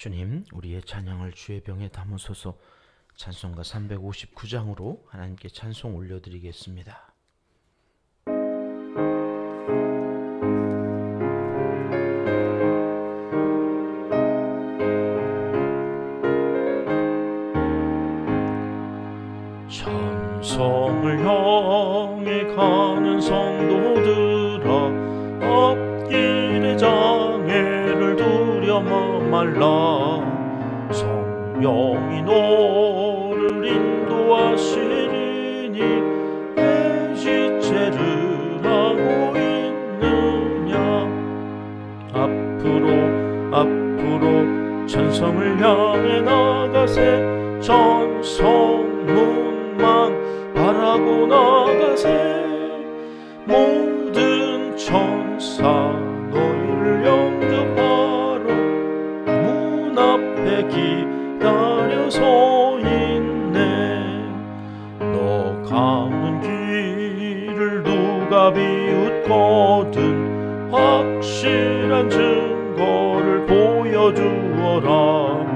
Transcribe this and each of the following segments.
주님, 우리의 찬양을 주의 병에 담으소서. 찬송가 359장으로 하나님께 찬송 올려드리겠습니다. 찬송을 향해 가는 성도들아, 앞길의 장애를 두려워 말라. 성령이 너를 인도하시리니 왜 지체를 하고 있느냐. 앞으로 천성을 향해 나가세. 천성문만 바라고 나가세. 모든 천사 너희를 영접하러 문 앞에 기다려 서 있네. 너 가는 길을 누가 비웃거든 확실한 증거를 보여주어라.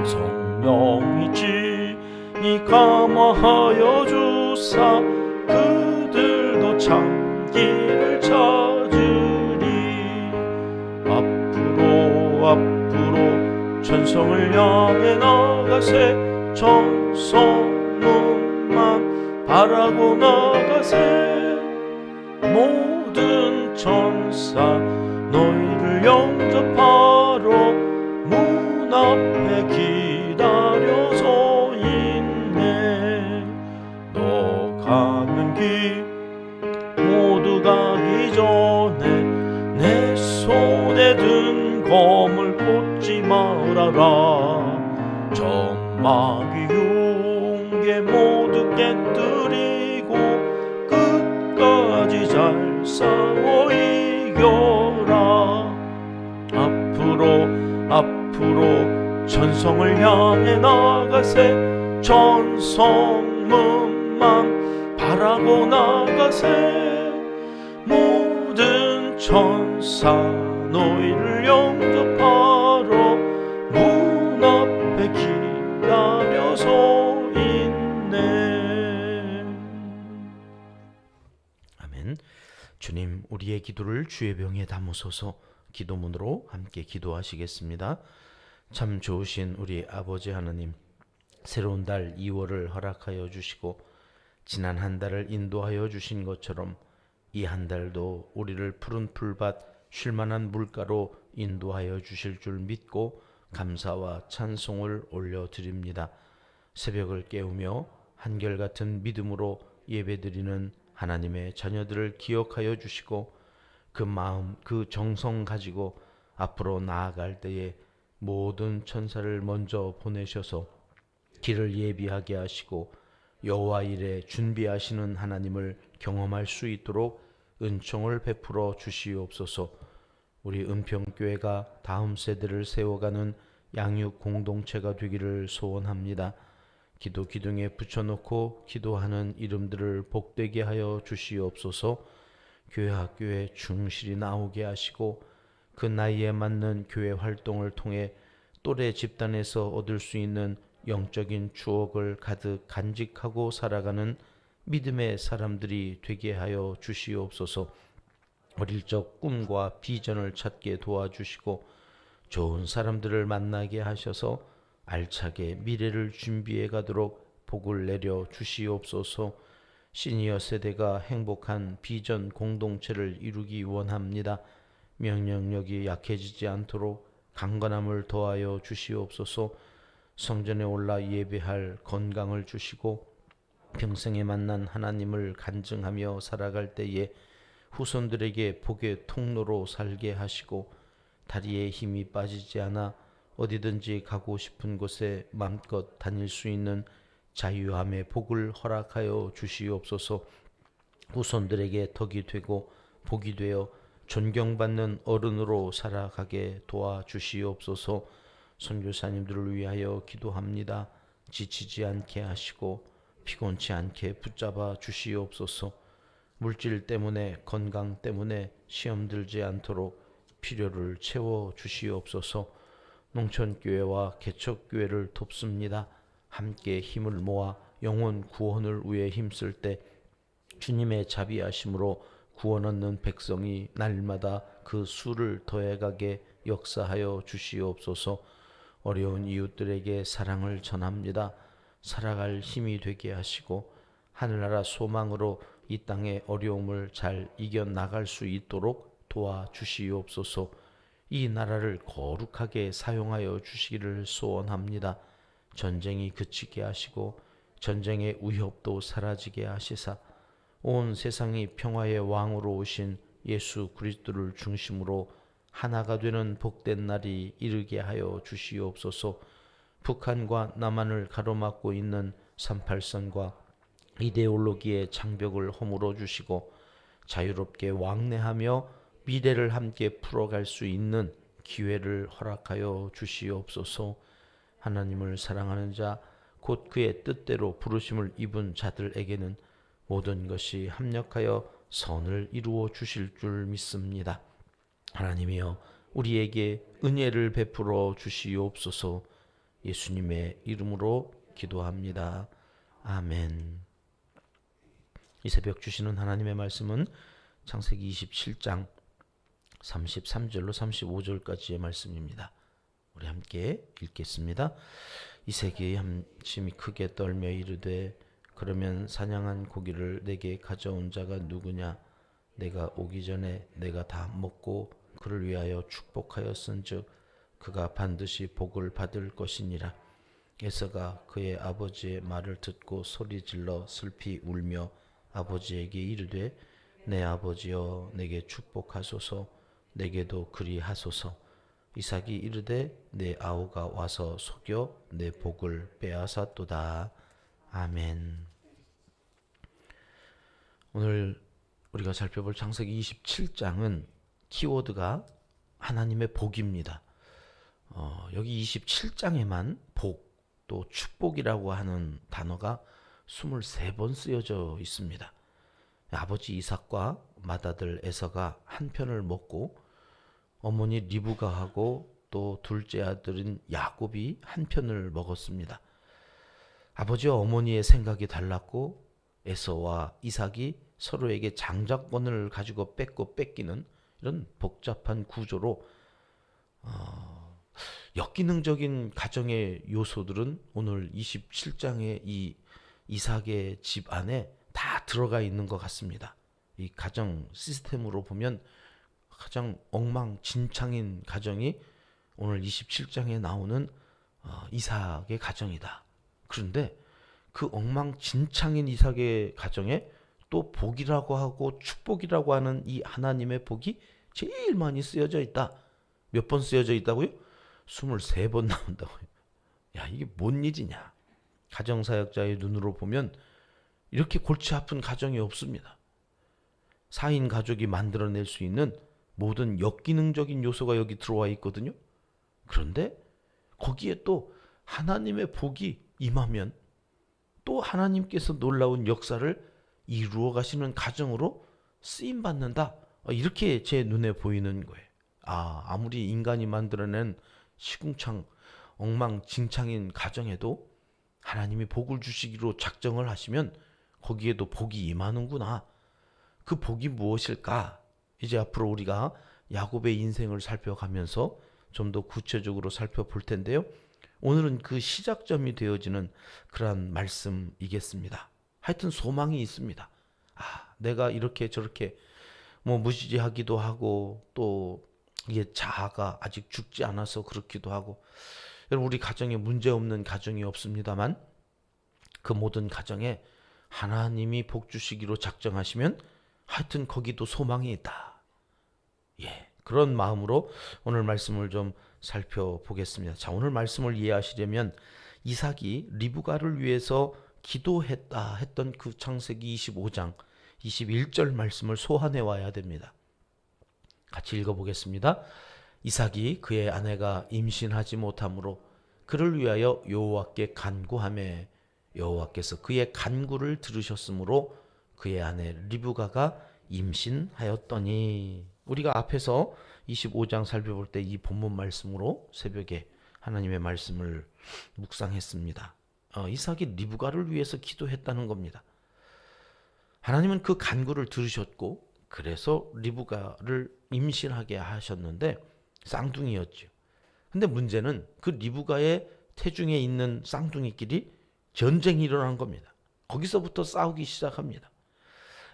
성령이 친히 감화하여 주사 그들도 참 길을 찾으리. 앞으로 천성을 향해 나가세. 천성문만 바라고 나가세. 모든 천사 너희를 영접하러 문 앞에 기다려 서 있네. 너 가는 길 모두 가기 전에 내 손에 든 검을 꽂지 말아라. 점막이 흉계 모두 깨뜨리고 끝까지 잘 싸워 이겨라. 앞으로 천성을 향해 나가세. 천성문만 바라고 나가세. 모든 천사 너희를 영접하러 문 앞에 기다려 서 있네. 아멘. 주님, 우리의 기도를 주의 병에 담으소서. 기도문으로 함께 기도하시겠습니다. 참 좋으신 우리 아버지 하나님, 새로운 달 2월을 허락하여 주시고 지난 한 달을 인도하여 주신 것처럼 이 한 달도 우리를 푸른 풀밭 쉴만한 물가로 인도하여 주실 줄 믿고 감사와 찬송을 올려드립니다. 새벽을 깨우며 한결같은 믿음으로 예배드리는 하나님의 자녀들을 기억하여 주시고 그 마음, 그 정성 가지고 앞으로 나아갈 때에 모든 천사를 먼저 보내셔서 길을 예비하게 하시고 여호와 일에 준비하시는 하나님을 경험할 수 있도록 은총을 베풀어 주시옵소서. 우리 은평교회가 다음 세대를 세워가는 양육 공동체가 되기를 소원합니다. 기도 기둥에 붙여놓고 기도하는 이름들을 복되게 하여 주시옵소서. 교회 학교에 충실히 나오게 하시고 그 나이에 맞는 교회 활동을 통해 또래 집단에서 얻을 수 있는 영적인 추억을 가득 간직하고 살아가는 믿음의 사람들이 되게 하여 주시옵소서. 어릴 적 꿈과 비전을 찾게 도와주시고 좋은 사람들을 만나게 하셔서 알차게 미래를 준비해 가도록 복을 내려 주시옵소서. 시니어 세대가 행복한 비전 공동체를 이루기 원합니다. 명령력이 약해지지 않도록 강건함을 더하여 주시옵소서. 성전에 올라 예배할 건강을 주시고 평생에 만난 하나님을 간증하며 살아갈 때에 후손들에게 복의 통로로 살게 하시고 다리에 힘이 빠지지 않아 어디든지 가고 싶은 곳에 마음껏 다닐 수 있는 자유함의 복을 허락하여 주시옵소서. 후손들에게 덕이 되고 복이 되어 존경받는 어른으로 살아가게 도와주시옵소서. 선교사님들을 위하여 기도합니다. 지치지 않게 하시고 피곤치 않게 붙잡아 주시옵소서. 물질 때문에 건강 때문에 시험 들지 않도록 필요를 채워 주시옵소서. 농촌교회와 개척교회를 돕습니다. 함께 힘을 모아 영혼 구원을 위해 힘쓸 때 주님의 자비하심으로 구원 얻는 백성이 날마다 그 수를 더해가게 역사하여 주시옵소서. 어려운 이웃들에게 사랑을 전합니다. 살아갈 힘이 되게 하시고 하늘나라 소망으로 이 땅의 어려움을 잘 이겨나갈 수 있도록 도와주시옵소서. 이 나라를 거룩하게 사용하여 주시기를 소원합니다. 전쟁이 그치게 하시고 전쟁의 위협도 사라지게 하시사 온 세상이 평화의 왕으로 오신 예수 그리스도를 중심으로 하나가 되는 복된 날이 이르게 하여 주시옵소서. 북한과 남한을 가로막고 있는 38선과 이데올로기의 장벽을 허물어 주시고 자유롭게 왕래하며 미래를 함께 풀어갈 수 있는 기회를 허락하여 주시옵소서. 하나님을 사랑하는 자, 곧 그의 뜻대로 부르심을 입은 자들에게는 모든 것이 합력하여 선을 이루어 주실 줄 믿습니다. 하나님이여 우리에게 은혜를 베풀어 주시옵소서. 예수님의 이름으로 기도합니다. 아멘. 이 새벽 주시는 하나님의 말씀은 창세기 27장 33절로 35절까지의 말씀입니다. 우리 함께 읽겠습니다. 이새끼 함심이 크게 떨며 이르되 그러면 사냥한 고기를 내게 가져온 자가 누구냐? 내가 오기 전에 내가 다 먹고 그를 위하여 축복하였은즉 그가 반드시 복을 받을 것이니라. 에서가 그의 아버지의 말을 듣고 소리질러 슬피 울며 아버지에게 이르되 내 아버지여 내게 축복하소서. 내게도 그리하소서. 이삭이 이르되 내 아우가 와서 속여 내 복을 빼앗았도다. 아멘. 오늘 우리가 살펴볼 창세기 27장은 키워드가 하나님의 복입니다. 여기 27장에만 복, 또 축복이라고 하는 단어가 23번 쓰여져 있습니다. 아버지 이삭과 맏아들 에서가 한 편을 먹고 어머니 리브가하고 또 둘째 아들인 야곱이 한 편을 먹었습니다. 아버지와 어머니의 생각이 달랐고 에서와 이삭이 서로에게 장자권을 가지고 뺏고 뺏기는 이런 복잡한 구조로 역기능적인 가정의 요소들은 오늘 27장의 이 이삭의 집 안에 다 들어가 있는 것 같습니다. 이 가정 시스템으로 보면 가장 엉망진창인 가정이 오늘 27장에 나오는 이삭의 가정이다. 그런데 그 엉망진창인 이삭의 가정에 또 복이라고 하고 축복이라고 하는 이 하나님의 복이 제일 많이 쓰여져 있다. 몇 번 쓰여져 있다고요? 23번 나온다고요. 야, 이게 뭔 일이냐. 가정사역자의 눈으로 보면 이렇게 골치 아픈 가정이 없습니다. 4인 가족이 만들어낼 수 있는 모든 역기능적인 요소가 여기 들어와 있거든요. 그런데 거기에 또 하나님의 복이 임하면 또 하나님께서 놀라운 역사를 이루어 가시는 가정으로 쓰임받는다. 이렇게 제 눈에 보이는 거예요. 아무리 인간이 만들어낸 시궁창 엉망진창인 가정에도 하나님이 복을 주시기로 작정을 하시면 거기에도 복이 임하는구나. 그 복이 무엇일까? 이제 앞으로 우리가 야곱의 인생을 살펴가면서 좀 더 구체적으로 살펴볼 텐데요. 오늘은 그 시작점이 되어지는 그러한 말씀이겠습니다. 하여튼 소망이 있습니다. 내가 이렇게 저렇게 무지하기도 하고 또 이게 자아가 아직 죽지 않아서 그렇기도 하고 여러분 우리 가정에 문제없는 가정이 없습니다만 그 모든 가정에 하나님이 복 주시기로 작정하시면 하여튼 거기도 소망이 있다. 그런 마음으로 오늘 말씀을 좀 살펴보겠습니다. 자, 오늘 말씀을 이해하시려면 이삭이 리브가를 위해서 기도했다 했던 그 창세기 25장 21절 말씀을 소환해 와야 됩니다. 같이 읽어보겠습니다. 이삭이 그의 아내가 임신하지 못하므로 그를 위하여 여호와께 간구하매 여호와께서 그의 간구를 들으셨으므로 그의 아내 리브가가 임신하였더니 우리가 앞에서 25장 살펴볼 때 이 본문 말씀으로 새벽에 하나님의 말씀을 묵상했습니다. 이삭이 리브가를 위해서 기도했다는 겁니다. 하나님은 그 간구를 들으셨고 그래서 리브가를 임신하게 하셨는데 쌍둥이였죠. 근데 문제는 그 리브가의 태중에 있는 쌍둥이끼리 전쟁이 일어난 겁니다. 거기서부터 싸우기 시작합니다.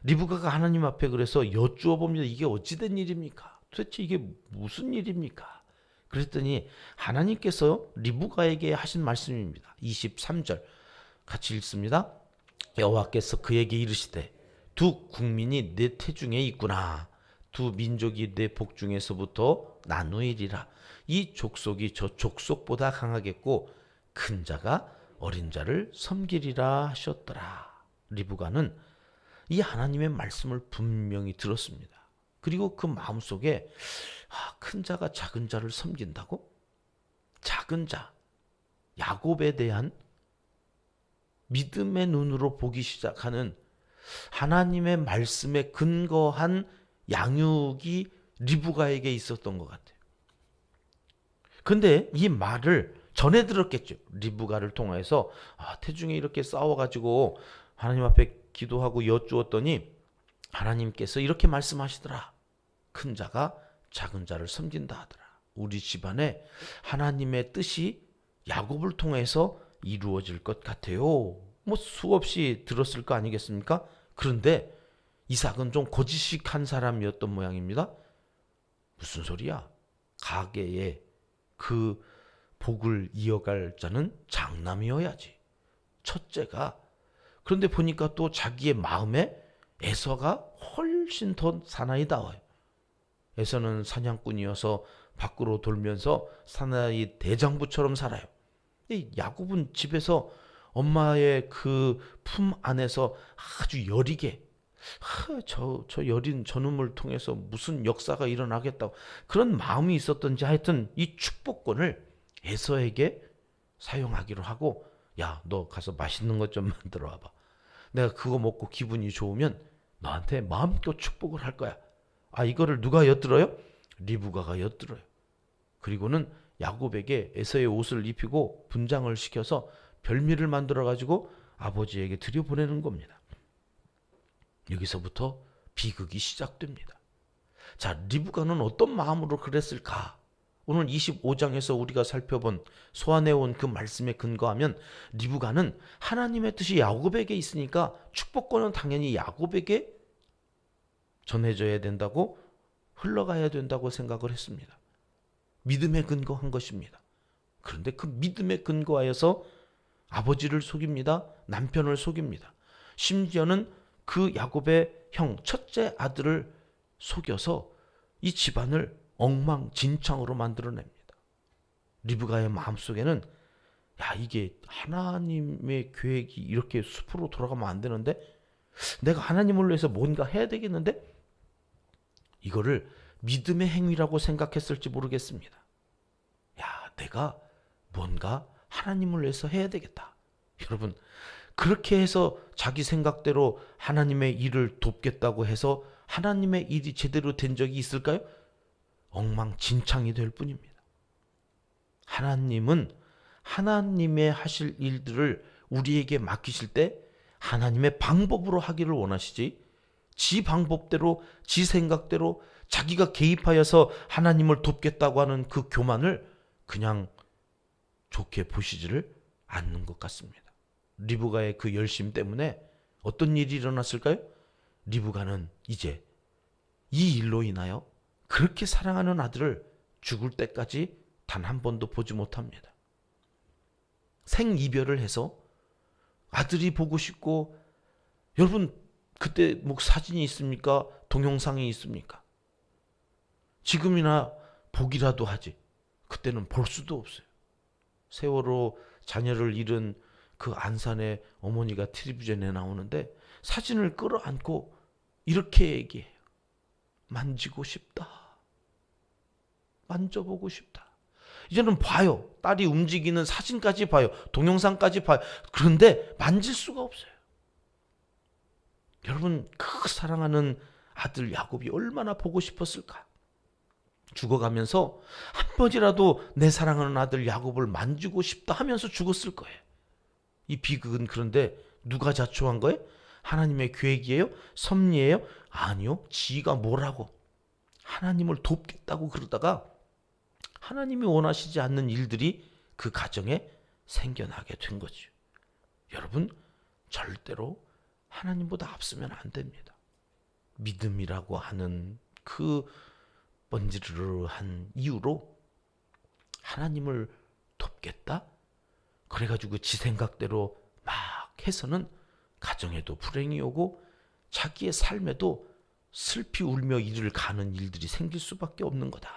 리브가가 하나님 앞에 그래서 여쭈어 봅니다. 이게 어찌된 일입니까? 도대체 이게 무슨 일입니까? 그랬더니 하나님께서 리브가에게 하신 말씀입니다. 23절 같이 읽습니다. 여호와께서 그에게 이르시되 두 국민이 내 태중에 있구나. 두 민족이 내 복중에서부터 나누이리라. 이 족속이 저 족속보다 강하겠고 큰 자가 어린 자를 섬기리라 하셨더라. 리브가는 이 하나님의 말씀을 분명히 들었습니다. 그리고 그 마음속에 큰 자가 작은 자를 섬긴다고? 작은 자, 야곱에 대한 믿음의 눈으로 보기 시작하는 하나님의 말씀에 근거한 양육이 리브가에게 있었던 것 같아요. 근데 이 말을 전해 들었겠죠. 리브가를 통해서 태중에 이렇게 싸워가지고 하나님 앞에 기도하고 여쭈었더니 하나님께서 이렇게 말씀하시더라. 큰 자가 작은 자를 섬긴다 하더라. 우리 집안에 하나님의 뜻이 야곱을 통해서 이루어질 것 같아요. 수없이 들었을 거 아니겠습니까? 그런데 이삭은 좀 고지식한 사람이었던 모양입니다. 무슨 소리야? 가계에 그 복을 이어갈 자는 장남이어야지. 첫째가. 그런데 보니까 또 자기의 마음에 에서가 훨씬 더 사나이다워요. 에서는 사냥꾼이어서 밖으로 돌면서 사나이 대장부처럼 살아요. 야곱은 집에서 엄마의 그 품 안에서 아주 여리게 저 여린 저놈을 통해서 무슨 역사가 일어나겠다고 그런 마음이 있었던지 하여튼 이 축복권을 에서에게 사용하기로 하고 야, 너 가서 맛있는 것 좀 만들어 와봐. 내가 그거 먹고 기분이 좋으면 너한테 마음껏 축복을 할 거야. 이거를 누가 엿들어요? 리브가가 엿들어요. 그리고는 야곱에게 에서의 옷을 입히고 분장을 시켜서 별미를 만들어 가지고 아버지에게 들여보내는 겁니다. 여기서부터 비극이 시작됩니다. 자, 리브가는 어떤 마음으로 그랬을까? 오늘 25장에서 우리가 살펴본 소환해온 그 말씀에 근거하면 리브가는 하나님의 뜻이 야곱에게 있으니까 축복권은 당연히 야곱에게 전해져야 된다고 흘러가야 된다고 생각을 했습니다. 믿음에 근거한 것입니다. 그런데 그 믿음에 근거하여서 아버지를 속입니다. 남편을 속입니다. 심지어는 그 야곱의 형 첫째 아들을 속여서 이 집안을 엉망진창으로 만들어냅니다. 리브가의 마음속에는 이게 하나님의 계획이 이렇게 숲으로 돌아가면 안 되는데 내가 하나님을 위해서 뭔가 해야 되겠는데 이거를 믿음의 행위라고 생각했을지 모르겠습니다. 내가 뭔가 하나님을 위해서 해야 되겠다. 여러분, 그렇게 해서 자기 생각대로 하나님의 일을 돕겠다고 해서 하나님의 일이 제대로 된 적이 있을까요? 엉망진창이 될 뿐입니다. 하나님은 하나님의 하실 일들을 우리에게 맡기실 때 하나님의 방법으로 하기를 원하시지 지 방법대로 지 생각대로 자기가 개입하여서 하나님을 돕겠다고 하는 그 교만을 그냥 좋게 보시지를 않는 것 같습니다. 리브가의 그 열심 때문에 어떤 일이 일어났을까요? 리브가는 이제 이 일로 인하여 그렇게 사랑하는 아들을 죽을 때까지 단 한 번도 보지 못합니다. 생이별을 해서 아들이 보고 싶고 여러분 그때 사진이 있습니까? 동영상이 있습니까? 지금이나 보기라도 하지. 그때는 볼 수도 없어요. 세월호 자녀를 잃은 그 안산의 어머니가 텔레비전에 나오는데 사진을 끌어안고 이렇게 얘기해요. 만지고 싶다. 만져보고 싶다. 이제는 봐요. 딸이 움직이는 사진까지 봐요. 동영상까지 봐요. 그런데 만질 수가 없어요. 여러분, 그 사랑하는 아들 야곱이 얼마나 보고 싶었을까? 죽어가면서 한 번이라도 내 사랑하는 아들 야곱을 만지고 싶다 하면서 죽었을 거예요. 이 비극은 그런데 누가 자초한 거예요? 하나님의 계획이에요? 섭리예요? 아니요. 지가 뭐라고 하나님을 돕겠다고 그러다가 하나님이 원하시지 않는 일들이 그 가정에 생겨나게 된 거죠. 여러분, 절대로 하나님보다 앞서면 안 됩니다. 믿음이라고 하는 그 번지르르한 이유로 하나님을 돕겠다? 그래가지고 지 생각대로 막 해서는 가정에도 불행이 오고 자기의 삶에도 슬피 울며 이를 가는 일들이 생길 수밖에 없는 거다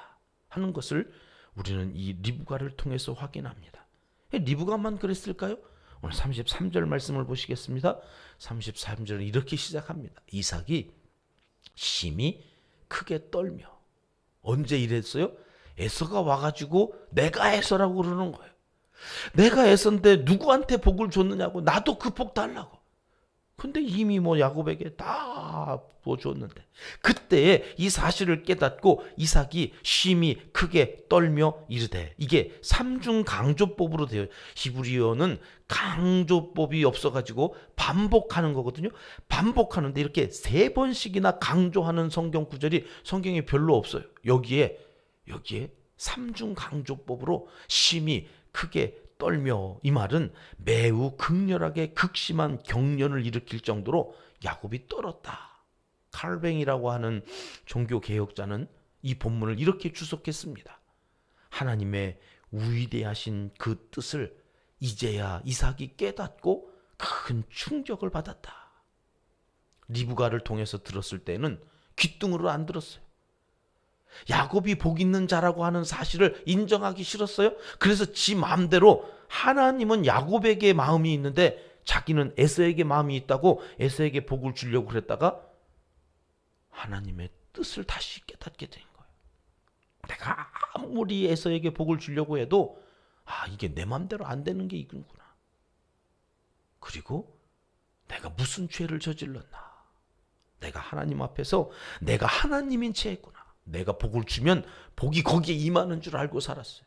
하는 것을 우리는 이 리브가를 통해서 확인합니다. 리브가만 그랬을까요? 오늘 33절 말씀을 보시겠습니다. 33절은 이렇게 시작합니다. 이삭이 심히 크게 떨며. 언제 이랬어요? 에서가 와가지고 내가 에서라고 그러는 거예요. 내가 에서인데 누구한테 복을 줬느냐고. 나도 그 복 달라고. 근데 이미 야곱에게 다 줬는데 그때에 이 사실을 깨닫고 이삭이 심히 크게 떨며 이르되, 이게 삼중 강조법으로 되어, 히브리어는 강조법이 없어가지고 반복하는 거거든요. 반복하는데 이렇게 3번씩이나 강조하는 성경 구절이 성경에 별로 없어요. 여기에 삼중 강조법으로 심히 크게 떨며, 이 말은 매우 극렬하게 극심한 경련을 일으킬 정도로 야곱이 떨었다. 칼뱅이라고 하는 종교 개혁자는 이 본문을 이렇게 주석했습니다. 하나님의 위대하신 그 뜻을 이제야 이삭이 깨닫고 큰 충격을 받았다. 리브가를 통해서 들었을 때는 귓등으로 안 들었어요. 야곱이 복 있는 자라고 하는 사실을 인정하기 싫었어요. 그래서 지 마음대로 하나님은 야곱에게 마음이 있는데 자기는 에서에게 마음이 있다고 에서에게 복을 주려고 그랬다가 하나님의 뜻을 다시 깨닫게 된 거예요. 내가 아무리 에서에게 복을 주려고 해도 이게 내 마음대로 안 되는 게 있구나. 그리고 내가 무슨 죄를 저질렀나. 내가 하나님 앞에서 내가 하나님인 채 했구나. 내가 복을 주면 복이 거기에 임하는 줄 알고 살았어요.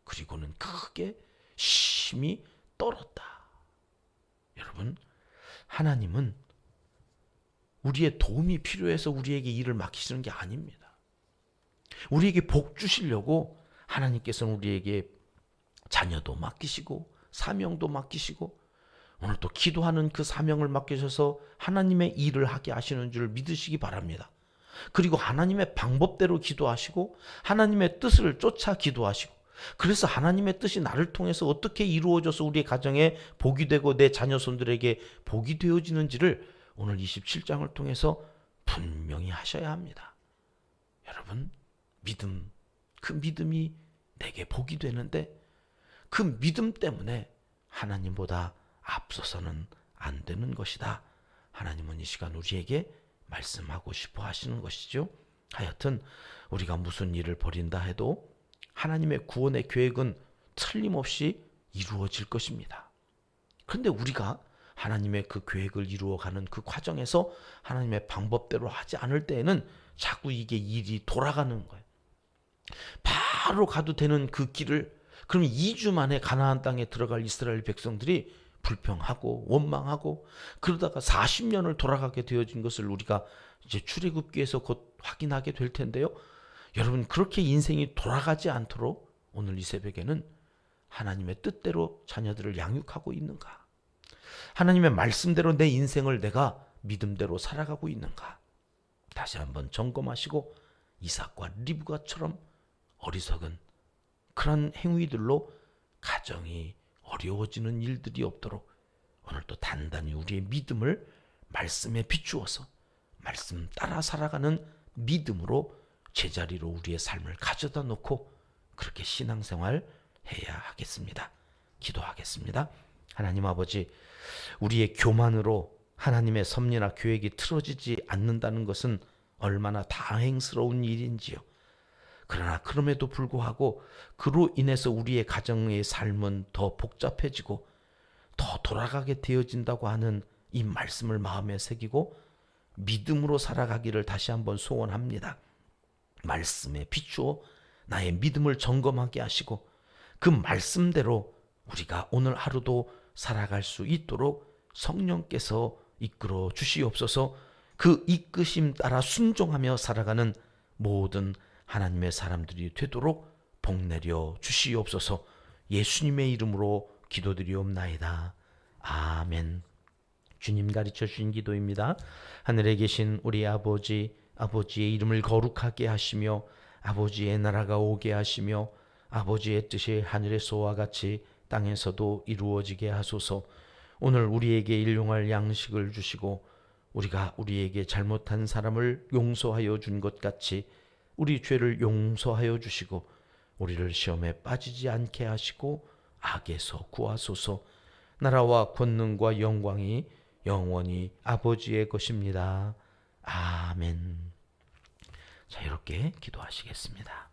그리고는 크게 심히 떨었다. 여러분, 하나님은 우리의 도움이 필요해서 우리에게 일을 맡기시는 게 아닙니다. 우리에게 복 주시려고 하나님께서는 우리에게 자녀도 맡기시고 사명도 맡기시고 오늘 또 기도하는 그 사명을 맡기셔서 하나님의 일을 하게 하시는 줄 믿으시기 바랍니다. 그리고 하나님의 방법대로 기도하시고 하나님의 뜻을 쫓아 기도하시고, 그래서 하나님의 뜻이 나를 통해서 어떻게 이루어져서 우리의 가정에 복이 되고 내 자녀 손들에게 복이 되어지는지를 오늘 27장을 통해서 분명히 하셔야 합니다. 여러분, 믿음, 그 믿음이 내게 복이 되는데 그 믿음 때문에 하나님보다 앞서서는 안 되는 것이다. 하나님은 이 시간 우리에게 말씀하고 싶어 하시는 것이죠. 하여튼 우리가 무슨 일을 벌인다 해도 하나님의 구원의 계획은 틀림없이 이루어질 것입니다. 그런데 우리가 하나님의 그 계획을 이루어가는 그 과정에서 하나님의 방법대로 하지 않을 때에는 자꾸 이게 일이 돌아가는 거예요. 바로 가도 되는 그 길을, 그럼 2주 만에 가나안 땅에 들어갈 이스라엘 백성들이 불평하고 원망하고 그러다가 40년을 돌아가게 되어진 것을 우리가 이제 출애굽기에서 곧 확인하게 될 텐데요. 여러분, 그렇게 인생이 돌아가지 않도록 오늘 이 새벽에는 하나님의 뜻대로 자녀들을 양육하고 있는가? 하나님의 말씀대로 내 인생을 내가 믿음대로 살아가고 있는가? 다시 한번 점검하시고 이삭과 리브가처럼 어리석은 그런 행위들로 가정이 어려워지는 일들이 없도록 오늘 또 단단히 우리의 믿음을 말씀에 비추어서 말씀 따라 살아가는 믿음으로 제자리로 우리의 삶을 가져다 놓고 그렇게 신앙생활 해야 하겠습니다. 기도하겠습니다. 하나님 아버지, 우리의 교만으로 하나님의 섭리나 계획이 틀어지지 않는다는 것은 얼마나 다행스러운 일인지요. 그러나 그럼에도 불구하고 그로 인해서 우리의 가정의 삶은 더 복잡해지고 더 돌아가게 되어진다고 하는 이 말씀을 마음에 새기고 믿음으로 살아가기를 다시 한번 소원합니다. 말씀에 비추어 나의 믿음을 점검하게 하시고 그 말씀대로 우리가 오늘 하루도 살아갈 수 있도록 성령께서 이끌어 주시옵소서. 그 이끄심 따라 순종하며 살아가는 모든 하나님의 사람들이 되도록 복내려 주시옵소서. 예수님의 이름으로 기도드리옵나이다. 아멘. 주님 가르쳐 주신 기도입니다. 하늘에 계신 우리 아버지, 아버지의 이름을 거룩하게 하시며 아버지의 나라가 오게 하시며 아버지의 뜻이 하늘에서와 같이 땅에서도 이루어지게 하소서. 오늘 우리에게 일용할 양식을 주시고 우리가 우리에게 잘못한 사람을 용서하여 준 것 같이 우리 죄를 용서하여 주시고 우리를 시험에 빠지지 않게 하시고 악에서 구하소서. 나라와 권능과 영광이 영원히 아버지의 것입니다. 아멘. 자, 이렇게 기도하시겠습니다.